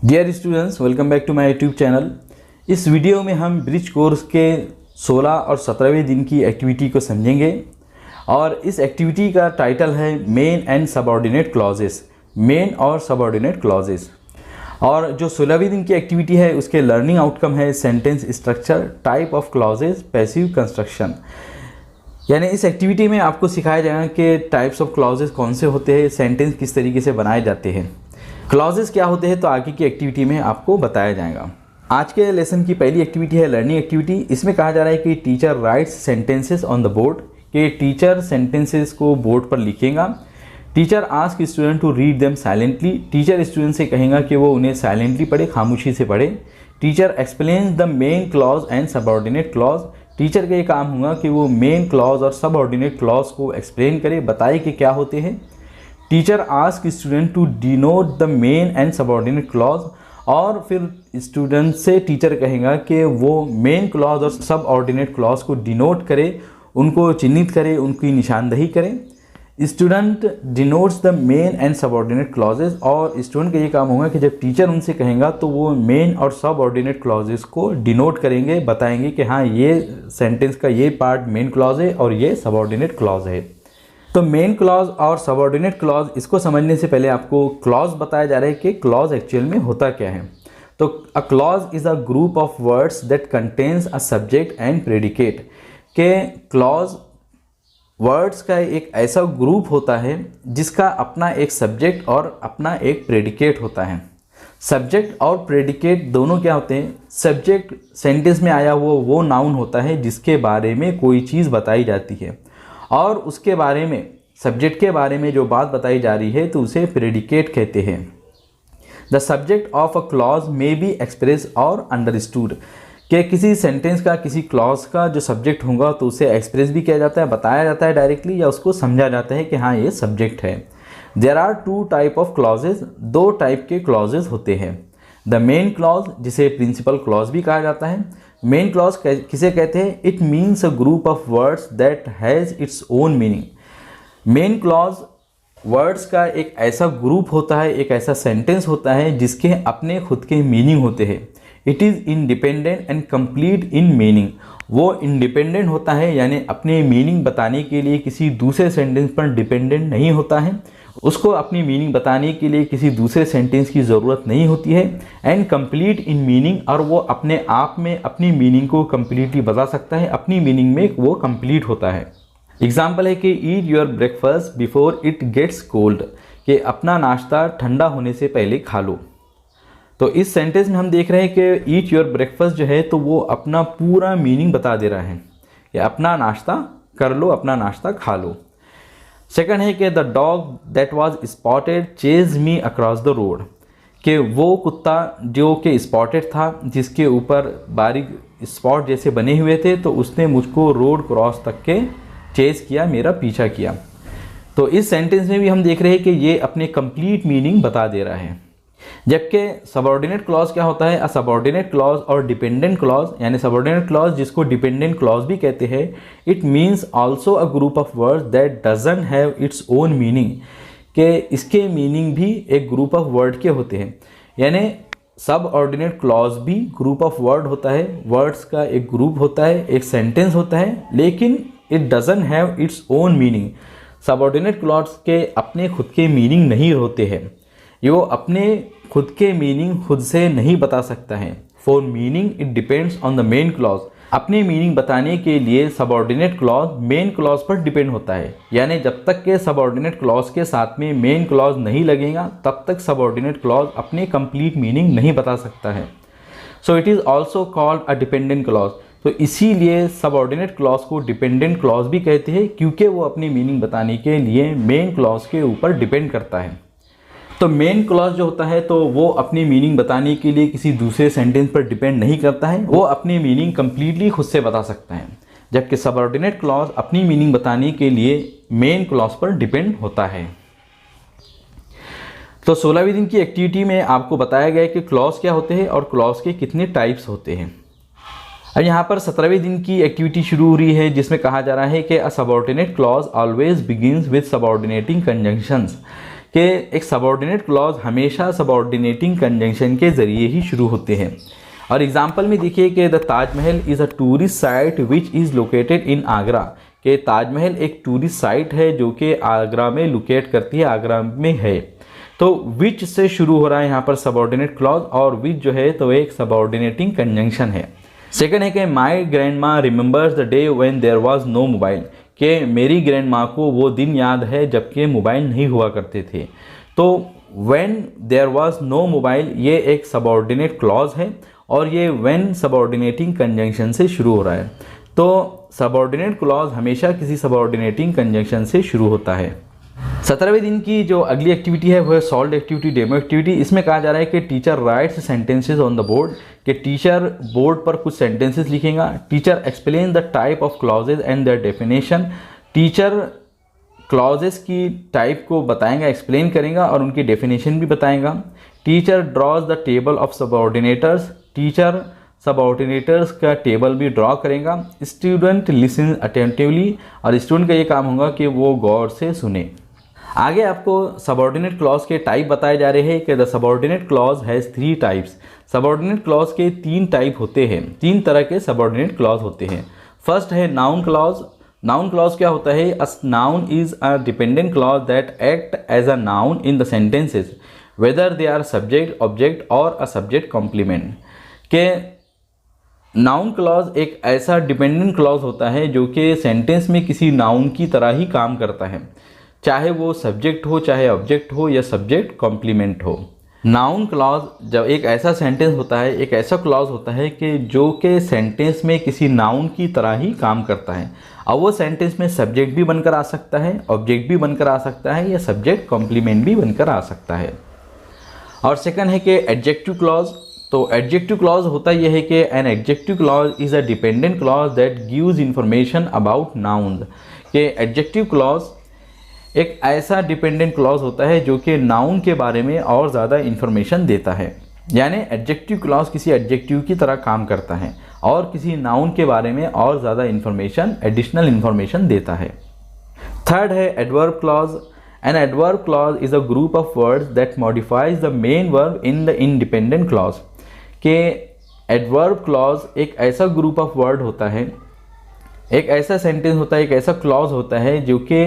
Dear students, welcome back to my YouTube channel. इस video में हम ब्रिज कोर्स के 16 और 17वें दिन की एक्टिविटी को समझेंगे और इस एक्टिविटी का टाइटल है main and subordinate clauses. Main और सबऑर्डिनेट क्लॉजेस। और जो 16वीं दिन की एक्टिविटी है उसके लर्निंग आउटकम है sentence structure, type of clauses, passive construction. यानी इस एक्टिविटी में आपको सिखाया जाएगा कि टाइप्स ऑफ क्लॉजेस कौन से होते हैं, सेंटेंस किस तरीके से बनाए जाते हैं, क्लॉजेस क्या होते हैं, तो आगे की एक्टिविटी में आपको बताया जाएगा। आज के लेसन की पहली एक्टिविटी है लर्निंग एक्टिविटी। इसमें कहा जा रहा है कि teacher writes sentences on the board, कि टीचर सेंटेंसेस को बोर्ड पर लिखेगा। Teacher ask student to read them silently, teacher student से कहेगा कि वो उन्हें साइलेंटली पढ़े, खामोशी से पढ़े। Teacher explains the main clause and subordinate clause, teacher का ये काम होगा कि वो मेन क्लॉज और सबऑर्डिनेट क्लॉज को एक्सप्लेन करे, बताए कि क्या होते हैं। Teacher ask student to denote the main and subordinate clause, और फिर स्टूडेंट से टीचर कहेगा कि वो मेन क्लॉज और सबऑर्डिनेट क्लॉज को डिनोट करे, उनको चिन्हित करे, उनकी निशानदही करें। Student denotes the main and subordinate clauses, और स्टूडेंट का ये काम होगा कि जब टीचर उनसे कहेगा तो वो मेन और सबऑर्डिनेट क्लॉजेस को डिनोट करेंगे, बताएंगे कि हाँ ये सेंटेंस का ये पार्ट मेन क्लॉज है और ये सबऑर्डिनेट क्लॉज है। तो मेन क्लॉज और सबऑर्डिनेट क्लॉज, इसको समझने से पहले आपको क्लॉज बताया जा रहा है कि क्लॉज एक्चुअल में होता क्या है। तो a clause is a group of words that contains a subject and predicate, के क्लॉज वर्ड्स का एक ऐसा ग्रुप होता है जिसका अपना एक सब्जेक्ट और अपना एक प्रेडिकेट होता है। सब्जेक्ट और प्रेडिकेट दोनों क्या होते हैं? सब्जेक्ट सेंटेंस में आया हुआ वो नाउन होता है जिसके बारे में कोई चीज़ बताई जाती है, और उसके बारे में, सब्जेक्ट के बारे में जो बात बताई जा रही है तो उसे प्रेडिकेट कहते हैं। The subject of a clause may be express और अंडरस्टूड, कि किसी सेंटेंस का, किसी क्लॉज का जो सब्जेक्ट होगा तो उसे एक्सप्रेस भी किया जाता है, बताया जाता है डायरेक्टली, या उसको समझा जाता है कि हाँ ये सब्जेक्ट है। There are two type of clauses, दो टाइप के क्लॉजेज होते हैं। द मेन क्लॉज, जिसे प्रिंसिपल क्लॉज भी कहा जाता है। मेन क्लॉज किसे कहते हैं? It means a group of words that has its own meaning. Main clause words का एक ऐसा ग्रुप होता है, एक ऐसा सेंटेंस होता है जिसके अपने खुद के मीनिंग होते हैं। It is independent and complete in meaning, वो इंडिपेंडेंट होता है, यानी अपने मीनिंग बताने के लिए किसी दूसरे सेंटेंस पर डिपेंडेंट नहीं होता है, उसको अपनी मीनिंग बताने के लिए किसी दूसरे सेंटेंस की ज़रूरत नहीं होती है। एंड कंप्लीट इन मीनिंग, और वो अपने आप में अपनी मीनिंग को कम्प्लीटली बता सकता है, अपनी मीनिंग में वो कंप्लीट होता है। एग्जाम्पल है कि eat your breakfast before it gets cold, कि अपना नाश्ता ठंडा होने से पहले खा लो। तो इस सेंटेंस में हम देख रहे हैं कि ईट योर ब्रेकफास्ट जो है तो वो अपना पूरा मीनिंग बता दे रहा है कि अपना नाश्ता कर लो, अपना नाश्ता खा लो। सेकंड है कि the dog that was spotted chase me across the road, कि वो कुत्ता जो कि स्पॉटेड था, जिसके ऊपर बारीक स्पॉट जैसे बने हुए थे, तो उसने मुझको रोड क्रॉस तक के चेज किया, मेरा पीछा किया। तो इस सेंटेंस में भी हम देख रहे हैं कि ये अपने कंप्लीट मीनिंग बता दे रहा है। जबकि सबऑर्डिनेट क्लॉज क्या होता है? अ सबऑर्डिनेट क्लॉज और डिपेंडेंट क्लॉज, यानी सबऑर्डिनेट क्लॉज जिसको डिपेंडेंट क्लॉज भी कहते हैं, it means also a group of words that doesn't have it's own meaning, के इसके मीनिंग भी एक ग्रुप ऑफ वर्ड के होते हैं। यानी सबऑर्डिनेट क्लॉज भी ग्रुप ऑफ वर्ड होता है, वर्ड्स का एक ग्रुप होता है, एक सेंटेंस होता है, लेकिन it doesn't have it's own meaning. Subordinate clause के अपने खुद के मीनिंग नहीं होते हैं, ये वो अपने खुद के मीनिंग खुद से नहीं बता सकता है। For meaning it depends on the main clause, अपने मीनिंग बताने के लिए सबऑर्डिनेट क्लॉज मेन क्लॉज पर डिपेंड होता है। यानी जब तक के सबऑर्डिनेट क्लॉज के साथ में मेन क्लॉज नहीं लगेगा तब तक सबऑर्डिनेट क्लॉज अपने कंप्लीट मीनिंग नहीं बता सकता है। So it is also called a dependent clause, तो इसीलिए सबऑर्डिनेट क्लॉज को डिपेंडेंट क्लॉज भी कहते हैं, क्योंकि वो अपनी मीनिंग बताने के लिए मेन क्लॉज के ऊपर डिपेंड करता है। तो मेन क्लॉज जो होता है तो वो अपनी मीनिंग बताने के लिए किसी दूसरे सेंटेंस पर डिपेंड नहीं करता है, वो अपनी मीनिंग कंप्लीटली खुद से बता सकता है। जबकि सबऑर्डिनेट क्लॉज अपनी मीनिंग बताने के लिए मेन क्लॉज पर डिपेंड होता है। तो 16वीं दिन की एक्टिविटी में आपको बताया गया है कि क्लॉज क्या होते हैं और क्लॉज के कितने टाइप्स होते हैं। अब यहाँ पर 17वें दिन की एक्टिविटी शुरू हो रही है, जिसमें कहा जा रहा है कि a subordinate clause always begins with subordinating conjunctions, कि एक सबऑर्डिनेट क्लॉज हमेशा सबऑर्डिनेटिंग कंजंक्शन के ज़रिए ही शुरू होते हैं। और एग्जांपल में देखिए कि the Taj Mahal is a tourist site which is located in Agra, कि ताजमहल एक टूरिस्ट साइट है जो कि आगरा में लोकेट करती है, आगरा में है। तो विच से शुरू हो रहा है यहाँ पर सबऑर्डिनेट क्लॉज, और विच जो है तो एक सबऑर्डिनेटिंग कंजंक्शन है। सेकंड है कि my grandma remembers the day when there was no mobile, कि मेरी ग्रैंड माँ को वो दिन याद है जबकि मोबाइल नहीं हुआ करते थे। तो when there was no mobile ये एक सबऑर्डिनेट क्लॉज है, और ये व्हेन सबऑर्डिनेटिंग कंजंक्शन से शुरू हो रहा है। तो सबऑर्डिनेट क्लॉज हमेशा किसी सबऑर्डिनेटिंग कंजंक्शन से शुरू होता है। 17वें दिन की जो अगली एक्टिविटी है वो है सॉल्व एक्टिविटी, डेमो एक्टिविटी। इसमें कहा जा रहा है कि teacher writes sentences on the board, कि टीचर बोर्ड पर कुछ सेंटेंसेस लिखेगा। Teacher explain the type of clauses and their definition, teacher clauses की टाइप को बताएगा, एक्सप्लेन करेगा और उनकी डेफिनेशन भी बताएगा। Teacher draws the table of subordinators, teacher subordinators का टेबल भी ड्रॉ करेगा। स्टूडेंट लिसन अटेंटिवली, और स्टूडेंट का ये काम होगा कि वो गौर से सुने। आगे आपको सबऑर्डिनेट क्लॉज के टाइप बताए जा रहे हैं कि the subordinate clause has 3 types. Subordinate clause के 3 टाइप होते हैं, 3 तरह के सबऑर्डिनेट क्लॉज होते हैं। फर्स्ट है नाउन क्लॉज। नाउन क्लॉज क्या होता है? A noun is a dependent clause that act as a noun in the sentences whether they are subject, object और अ सब्जेक्ट कॉम्प्लीमेंट। के नाउन क्लॉज एक ऐसा डिपेंडेंट क्लॉज होता है जो कि सेंटेंस में किसी नाउन की तरह ही काम करता है, चाहे वो सब्जेक्ट हो, चाहे ऑब्जेक्ट हो या सब्जेक्ट कॉम्प्लीमेंट हो। नाउन क्लॉज जब एक ऐसा सेंटेंस होता है, एक ऐसा क्लॉज होता है कि जो कि सेंटेंस में किसी नाउन की तरह ही काम करता है, और वो सेंटेंस में सब्जेक्ट भी बनकर आ सकता है, ऑब्जेक्ट भी बनकर आ सकता है या सब्जेक्ट कॉम्प्लीमेंट भी बनकर आ सकता है। और सेकंड है कि एडजेक्टिव क्लॉज। तो एडजेक्टिव क्लॉज होता यह है कि an adjective clause is a dependent clause that gives information about noun, कि एडजेक्टिव क्लॉज एक ऐसा डिपेंडेंट क्लॉज होता है जो कि नाउन के बारे में और ज़्यादा इन्फॉर्मेशन देता है। यानी एडजेक्टिव क्लॉज किसी एडजेक्टिव की तरह काम करता है और किसी नाउन के बारे में और ज़्यादा इन्फॉर्मेशन, एडिशनल इन्फॉर्मेशन देता है। थर्ड है adverb clause. An adverb clause is a group of words that modifies the main verb in the independent clause, के एडवर्ब क्लॉज एक ऐसा ग्रुप ऑफ वर्ड होता है, एक ऐसा सेंटेंस होता है, एक ऐसा क्लॉज होता है जो कि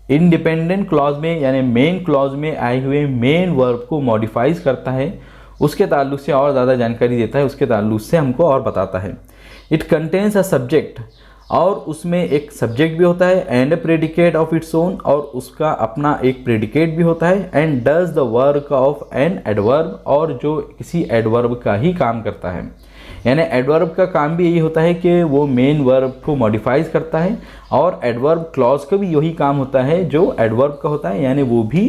इंडिपेंडेंट क्लॉज में यानी मेन क्लॉज में आए हुए मेन वर्ब को मॉडिफाइज करता है, उसके ताल्लुक से और ज़्यादा जानकारी देता है, उसके ताल्लुक से हमको और बताता है। इट कंटेन्स अ सब्जेक्ट, और उसमें एक सब्जेक्ट भी होता है, and a predicate of its own, और उसका अपना एक प्रेडिकेट भी होता है, and does the work of an adverb, और जो किसी एडवर्ब का ही काम करता है। यानी एडवर्ब का काम भी यही होता है कि वो मेन वर्ब को मॉडिफाइज करता है, और एडवर्ब क्लॉज का भी यही काम होता है जो एडवर्ब का होता है, यानी वो भी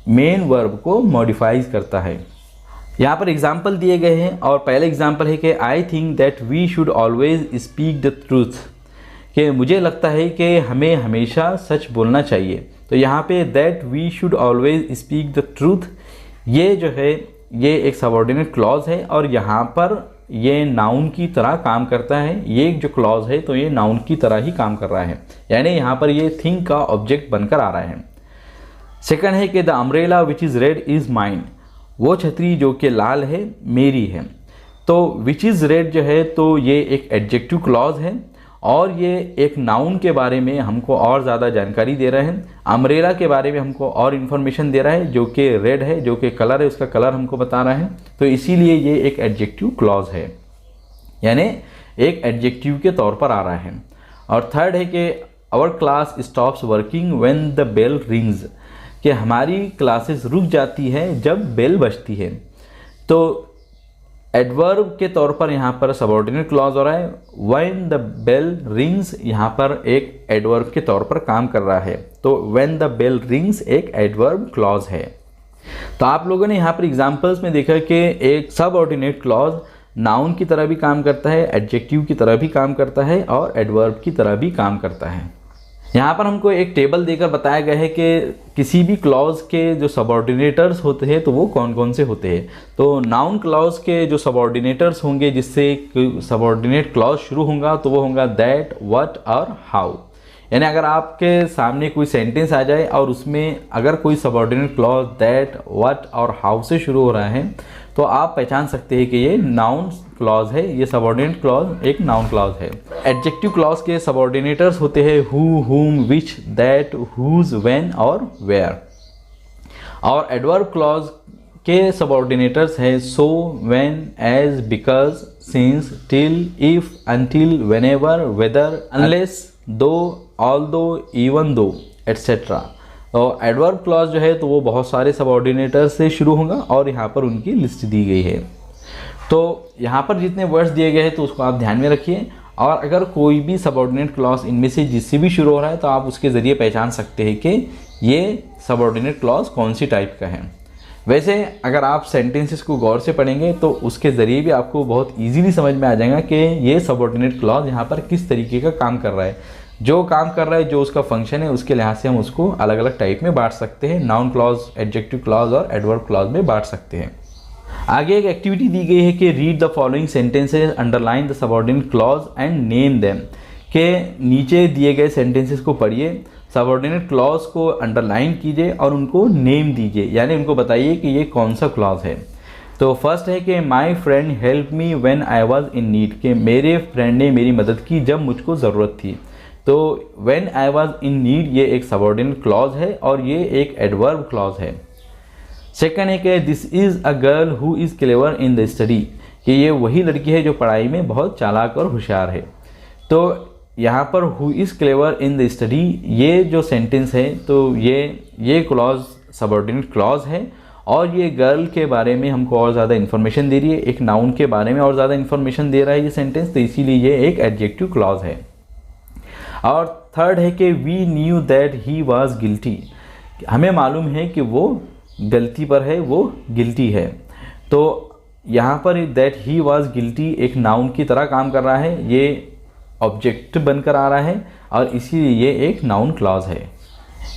मेन वर्ब को मॉडिफाइज करता है। यहाँ पर एग्जाम्पल दिए गए हैं, और पहले एग्जाम्पल है कि I think that we should always speak the truth, कि मुझे लगता है कि हमें हमेशा सच बोलना चाहिए। तो यहाँ पे that we should always speak the truth, ये जो है ये एक सबऑर्डिनेट क्लॉज है, और यहाँ पर ये नाउन की तरह काम करता है। ये जो क्लॉज है तो ये नाउन की तरह ही काम कर रहा है, यानी यहाँ पर ये थिंक का ऑब्जेक्ट बनकर आ रहा है। सेकंड है कि the umbrella which is red is mine, वो छतरी जो कि लाल है मेरी है। तो विच इज़ रेड जो है तो ये एक एडजेक्टिव क्लॉज है, और ये एक नाउन के बारे में हमको और ज़्यादा जानकारी दे रहे हैं। अम्ब्रेला के बारे में हमको और इन्फॉर्मेशन दे रहा है, जो कि रेड है, जो कि कलर है, उसका कलर हमको बता रहा है। तो इसीलिए ये एक एडजेक्टिव क्लॉज है, यानी एक एडजेक्टिव के तौर पर आ रहा है। और थर्ड है कि our class stops working when the bell rings, कि हमारी क्लासेस रुक जाती है जब बेल बजती है। तो एडवर्ब के तौर पर यहाँ पर सबऑर्डिनेट क्लॉज हो रहा है। व्हेन द बेल रिंग्स यहाँ पर एक एडवर्ब के तौर पर काम कर रहा है, तो व्हेन द बेल रिंग्स एक एडवर्ब क्लॉज है। तो आप लोगों ने यहाँ पर एग्जांपल्स में देखा कि एक सबऑर्डिनेट क्लॉज नाउन की तरह भी काम करता है, एडजेक्टिव की तरह भी काम करता है, और एडवर्ब की तरह भी काम करता है। यहाँ पर हमको एक टेबल देकर बताया गया है कि किसी भी क्लॉज के जो सबऑर्डिनेटर्स होते हैं तो वो कौन कौन से होते हैं। तो नाउन क्लॉज के जो सबऑर्डिनेटर्स होंगे, जिससे सबऑर्डिनेट क्लॉज शुरू होगा, तो वो होगा दैट, व्हाट और हाउ। यानी अगर आपके सामने कोई सेंटेंस आ जाए और उसमें अगर कोई सबऑर्डिनेट क्लॉज दैट, व्हाट और हाउ से शुरू हो रहा है तो आप पहचान सकते हैं कि ये नाउन क्लॉज है, ये सबऑर्डिनेट क्लॉज एक नाउन क्लॉज है। एडजेक्टिव क्लॉज के सबऑर्डिनेटर्स होते हैं who, whom, which, that, whose, when और वेयर। और एडवर्ब क्लॉज के सबऑर्डिनेटर्स है so, when, as, because, since, till, if, until, whenever, whether, unless, though, although, even though, etcetera. तो adverb clause जो है तो वो बहुत सारे सबऑर्डिनेटर्स से शुरू होगा और यहाँ पर उनकी लिस्ट दी गई है। तो यहाँ पर जितने वर्ड्स दिए गए हैं तो उसको आप ध्यान में रखिए, और अगर कोई भी सबऑर्डिनेट क्लॉज इनमें से जिससे भी शुरू हो रहा है तो आप उसके ज़रिए पहचान सकते हैं कि ये सबऑर्डिनेट क्लॉज कौन सी टाइप का है। वैसे अगर आप सेंटेंसेस को गौर से पढ़ेंगे तो उसके ज़रिए भी आपको बहुत ईजीली समझ में आ जाएगा कि ये सबऑर्डिनेट क्लॉज यहाँ पर किस तरीके का काम कर रहा है। जो काम कर रहा है, जो उसका फंक्शन है, उसके लिहाज से हम उसको अलग अलग टाइप में बांट सकते हैं। नाउन क्लॉज, एडजेक्टिव क्लॉज और एडवर्ब क्लॉज में बांट सकते हैं। आगे एक एक्टिविटी दी गई है कि read the following sentences, underline the subordinate clause and name them. के नीचे दिए गए सेंटेंसेस को पढ़िए, सबऑर्डिनेट क्लॉज को अंडरलाइन कीजिए और उनको नेम दीजिए, यानी उनको बताइए कि ये कौन सा क्लॉज है। तो फर्स्ट है कि my friend help me when I was in need, के मेरे फ्रेंड ने मेरी मदद की जब मुझको ज़रूरत थी। तो when I was in need ये एक सबऑर्डिनेट क्लॉज है और ये एक एडवर्ब क्लॉज है। सेकंड है कि this is a girl who is clever in the study, कि ये वही लड़की है जो पढ़ाई में बहुत चालाक और होशियार है। तो यहाँ पर who is clever in the study ये जो सेंटेंस है तो ये क्लॉज सबऑर्डिनेट क्लॉज है और ये गर्ल के बारे में हमको और ज़्यादा इन्फॉर्मेशन दे रही है, एक नाउन के बारे में और ज़्यादा इन्फॉर्मेशन दे रहा है ये सेंटेंस, तो इसीलिए ये एक एडजेक्टिव क्लॉज है। और थर्ड है कि we knew that he was guilty, हमें मालूम है कि वो गलती पर है, वो गिल्टी है। तो यहाँ पर दैट ही वॉज गिल्टी एक नाउन की तरह काम कर रहा है, ये ऑब्जेक्ट बनकर आ रहा है और इसीलिए ये एक नाउन क्लॉज है।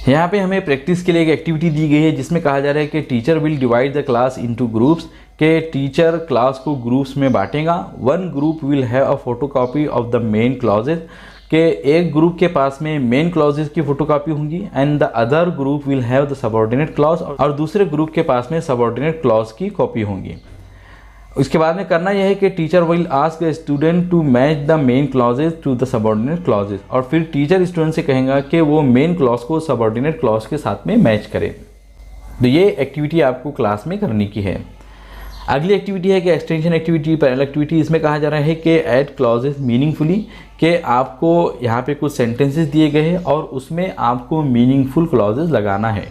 यहाँ पे हमें प्रैक्टिस के लिए एक एक्टिविटी दी गई है जिसमें कहा जा रहा है कि teacher will divide the class into groups, के टीचर क्लास को ग्रुप्स में बांटेगा। One group will have a photocopy of the main clauses, के एक ग्रुप के पास में मेन क्लॉजेज की फोटोकॉपी होंगी and the other group will have the subordinate clause, और दूसरे ग्रुप के पास में सबऑर्डिनेट क्लॉज की कॉपी होंगी। उसके बाद में करना यह है कि teacher will ask the student to match the main clauses to the subordinate clauses, और फिर टीचर स्टूडेंट से कहेगा कि वो मेन क्लॉज को सबऑर्डिनेट क्लॉज के साथ में मैच करे। तो ये एक्टिविटी आपको क्लास में करने की है। अगली एक्टिविटी है कि एक्सटेंशन एक्टिविटी, पैरेलल एक्टिविटी। इसमें कहा जा रहा है कि ऐड क्लॉजेज मीनिंगफुली, कि आपको यहाँ पे कुछ सेंटेंसेस दिए गए हैं और उसमें आपको मीनिंगफुल क्लॉजेज लगाना है।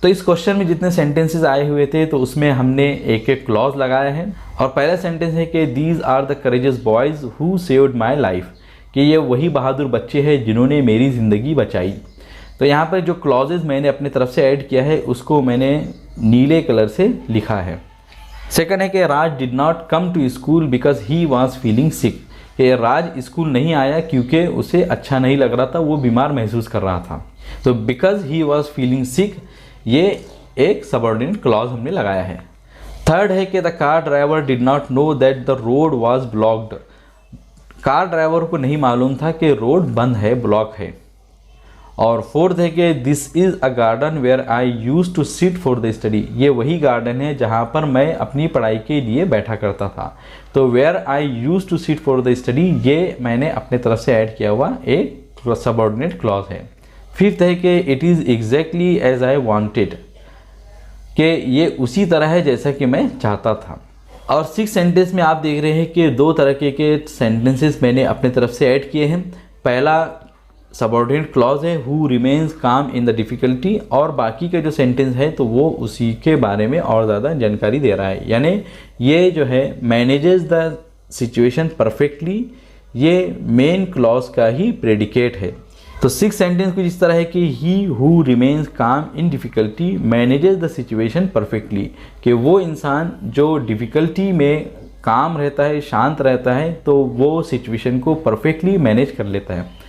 तो इस क्वेश्चन में जितने सेंटेंसेस आए हुए थे तो उसमें हमने एक एक क्लॉज लगाया है। और पहला सेंटेंस है कि these are the courageous boys who saved my life, कि ये वही बहादुर बच्चे हैं जिन्होंने मेरी ज़िंदगी बचाई। तो यहाँ पर जो क्लॉजेज मैंने अपने तरफ से ऐड किया है उसको मैंने नीले कलर से लिखा है। सेकंड है कि Raj did not come to school because he was feeling sick, कि राज स्कूल नहीं आया क्योंकि उसे अच्छा नहीं लग रहा था, वो बीमार महसूस कर रहा था। तो बिकॉज ही वॉज फीलिंग सिक ये एक सबऑर्डिनेट क्लॉज हमने लगाया है। थर्ड है कि the car driver did not know that the road was blocked, car driver को नहीं मालूम था कि रोड बंद है, ब्लॉक है। और फोर्थ है कि this is a garden where I use to sit for the study, ये वही गार्डन है जहाँ पर मैं अपनी पढ़ाई के लिए बैठा करता था। तो where I use to sit for the study ये मैंने अपने तरफ से ऐड किया हुआ एक सबऑर्डिनेट क्लॉज है। फिफ्थ है कि it is exactly as I wanted, कि ये उसी तरह है जैसा कि मैं चाहता था। और सिक्स सेंटेंस में आप देख रहे हैं कि दो तरह के सेंटेंसेस मैंने अपने तरफ से ऐड किए हैं। पहला सबऑर्डिनेट क्लॉज है हु रिमेन्स काम इन द डिफ़िकल्टी, और बाकी का जो सेंटेंस है तो वो उसी के बारे में और ज़्यादा जानकारी दे रहा है, यानी ये जो है मैनेजेस द सिचुएशन परफेक्टली, ये मेन क्लॉज का ही प्रेडिकेट है। तो सिक्स सेंटेंस कुछ इस तरह है कि ही हु रिमेन्स काम इन difficulty manages the situation perfectly, कि वो इंसान जो डिफ़िकल्टी में काम रहता है, शांत रहता है, तो वो सिचुएशन को परफेक्टली मैनेज कर लेता है।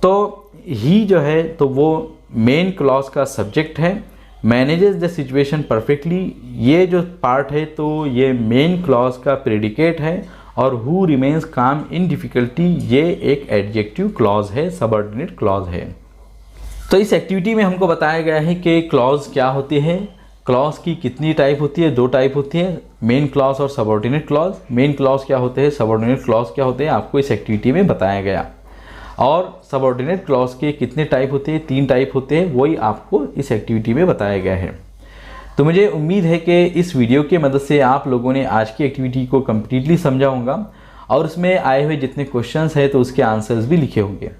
तो ही जो है तो वो मेन क्लॉज का सब्जेक्ट है, मैनेजेस द सिचुएशन परफेक्टली ये जो पार्ट है तो ये मेन क्लॉज का प्रेडिकेट है, और हु रिमेन्स काम इन डिफ़िकल्टी ये एक एडजेक्टिव क्लॉज है, सबऑर्डिनेट क्लॉज है। तो इस एक्टिविटी में हमको बताया गया है कि क्लॉज क्या होते हैं, क्लॉज की कितनी टाइप होती है, 2 टाइप होती है, मेन क्लॉज और सबऑर्डिनेट क्लॉज। मेन क्लॉज क्या होते हैं, सबऑर्डिनेट क्लॉज क्या होते हैं, आपको इस एक्टिविटी में बताया गया। और सबऑर्डिनेट क्लॉज के कितने टाइप होते हैं, 3 टाइप होते हैं, वही आपको इस एक्टिविटी में बताया गया है। तो मुझे उम्मीद है कि इस वीडियो की मदद से आप लोगों ने आज की एक्टिविटी को कम्प्लीटली समझा होगा और उसमें आए हुए जितने क्वेश्चंस हैं तो उसके आंसर्स भी लिखे होंगे।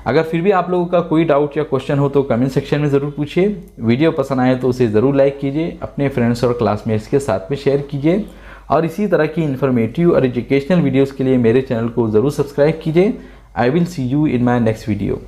अगर फिर भी आप लोगों का कोई डाउट या क्वेश्चन हो तो कमेंट सेक्शन में ज़रूर पूछिए। वीडियो पसंद आए तो उसे ज़रूर लाइक कीजिए, अपने फ्रेंड्स और क्लासमेट्स के साथ में शेयर कीजिए और इसी तरह की इन्फॉर्मेटिव और एजुकेशनल वीडियोज़ के लिए मेरे चैनल को ज़रूर सब्सक्राइब कीजिए। I will see you in my next video.